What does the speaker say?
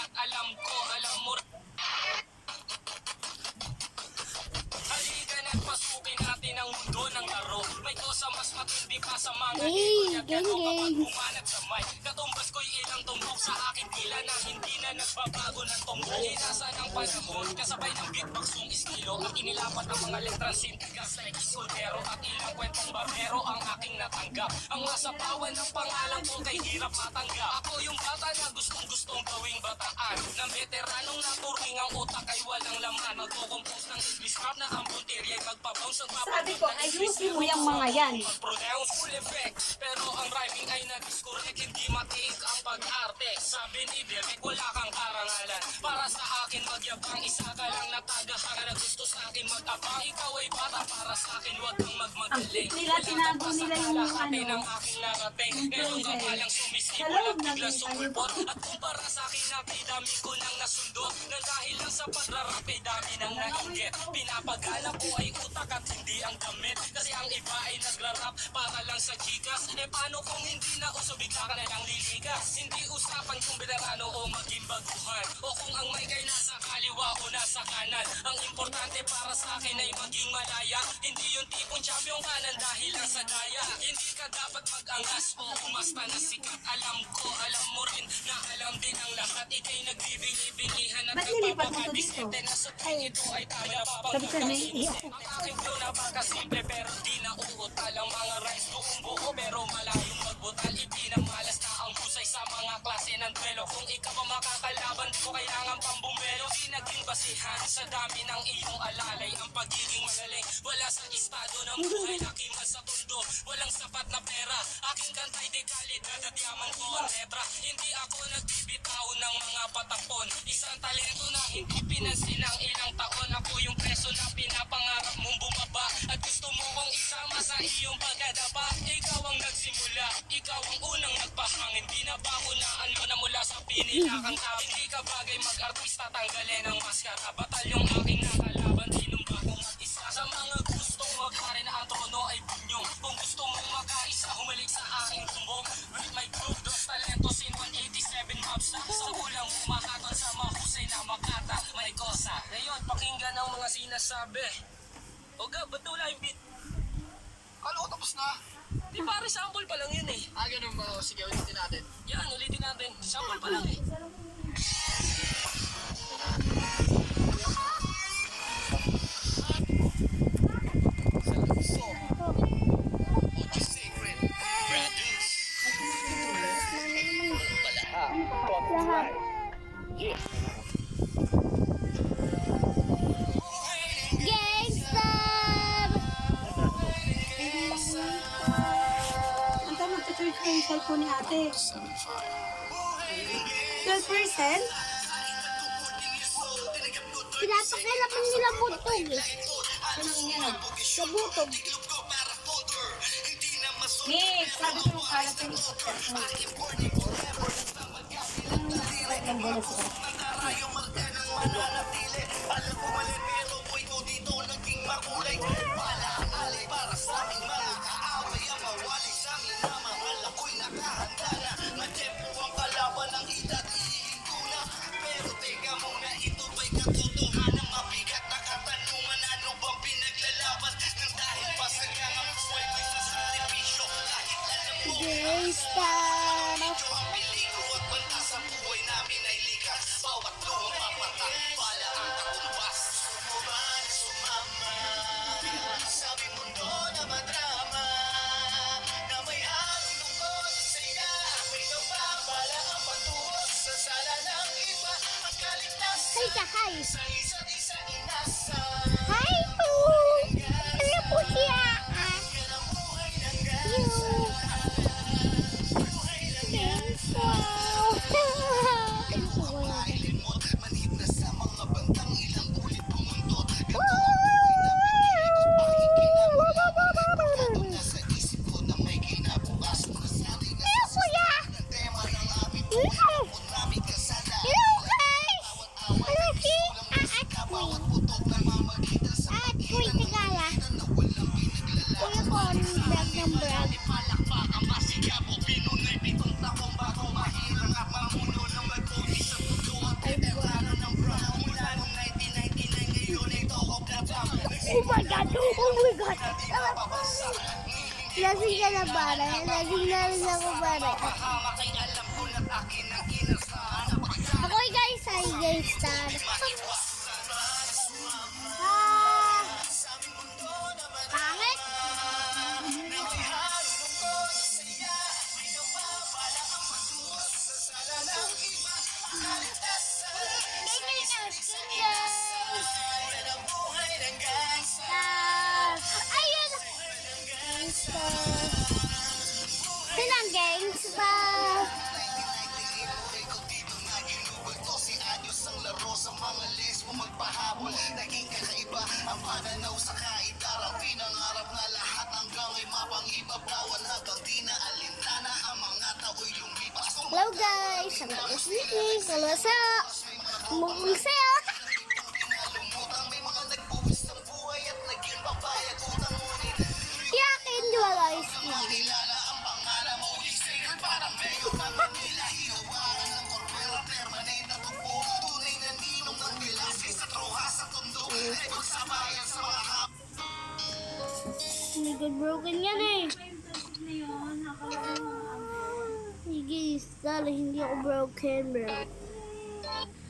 sikat, alam ko, alam mo. Halika na't pasukin natin ang mundo ng laro. May kosa mas matindi pa sa mga ito. Yan ko kapag bumanat sa may katumbas ko'y ilang tumbok sa akin tila na hindi na nagbabago ng tumbok. Inasa ng panahon, kasabay ng beatbox yung estilo. At inilapat ang mga letrang sintigas like isoltero. At ilang kwentong barbero ang aking natanggap. Ang masapawan ng pangalan ko kay hirap matanggap. Ako yung bata na gustong gawing bataan. Ng veteranong naturing ang utak ay walang laman. Magkukompose ng English rap na ang punteria'y magpabounce ang Sabi ko, ayusin mo yung mga yan. Pronounce full effect, pero ang rhyming ay nag-discorrect. Hindi matiik ang pag-arte. Sabi ni Derek, wala kang karangalan. Para sa akin magyabang, isa ka lang na tagahanga na gusto sa akin mag-abang. Ikaw ay bata, para sa akin wag kang magmagaling. Nila, tinago nila yung ng aking narating. Meron ka palang sumisipol at bigla sumulpot. At kumpara sa akin na dami ko nang nasundo. Nang dahil lang sa pagrarap ay dami nang nainggit. Pinapagala ko ay utak at hindi ang damit. Kasi ang iba ay nagrarap para lang sa chikas. Eh paano kung hindi na uso bigla ka na lang liligas? Hindi usapan kung veterano o maging baguhan. O kung ang may kay nasa kaliwa o nasa kanan. Ang importante para sa akin ay maging malaya. Hindi yung tipong champion ka nang dahil lang sa gaya. Hindi ka dapat mag-angas o umasta na sikat. Alam ko, alam mo rin na alam din ang lahat. Ika'y nagbibingi-bingihan at nagpapabisite na sa ito ay tama na papagkakasisi. Ang aking flow napakasimple pero di na uutal. Ang mga rhymes buong buo pero malayong magbutal. Ipinamalas na ang husay sa mga klase ng duelo. Kung ikaw ang makakalaban, di ko kailangan pambumbero. Di naging basihan sa dami ng iyong alalay. Ang pagiging magaling, wala sa estado ng buhay. Nakiman sa tundo, walang sapat na pera. Aking kantay de kalidad at yaman ko ang letra. Hindi ako nagbibitaw ng mga patapon. Isang talento na hindi pinansin ng ilang taon. Ako yung preso na pinapangarap mong bumaba. At gusto mo kong isama sa iyong pagkadapa. Ikaw ang nagsimula, ikaw ang unang nagpahangin. Di na ba unaan mo na mula sa pinilakang tao. Hindi ka bagay mag-artista, tanggalin ang maskara. Batalyong aking nakalaban, sinumba kong mag-isa. Sa mga gustong magkari na ang trono ay bunyong. Kung gusto mong makaisa, humalik sa aking tumbong. With my group, dos talentos in 187 mobs. Sa ulang umakaton sa mahusay na makata. May kosa. Ngayon, pakinggan ang mga sinasabi. Oga, ba't wala yung beat? Kala ko tapos na. Di pare, sample pa lang yun eh. Ganun ba? O, sige, ulitin natin. Yan, ulitin natin. Sample pa lang eh. Ang tama sa church na yung cellphone ni ate. 12%? Pinapakilaman nila butog eh. Sa butog. Nick, sabi ko kalat na yung Hi! Hi po! Ano po siya? Thanks po! Oh my God! Oh my God! Lasing ka na pare. Lasing na rin ako pare. Ako guys ay gay star. Ah! Pangit! Ayun! Gangster. Silang gangster. Hello guys, sampai di sini. Kalau saya ngomong saya. Yakin jual ice cream. Hindi ko broken yan eh. Na yun, Sige, Sally, hindi ako broken, bro.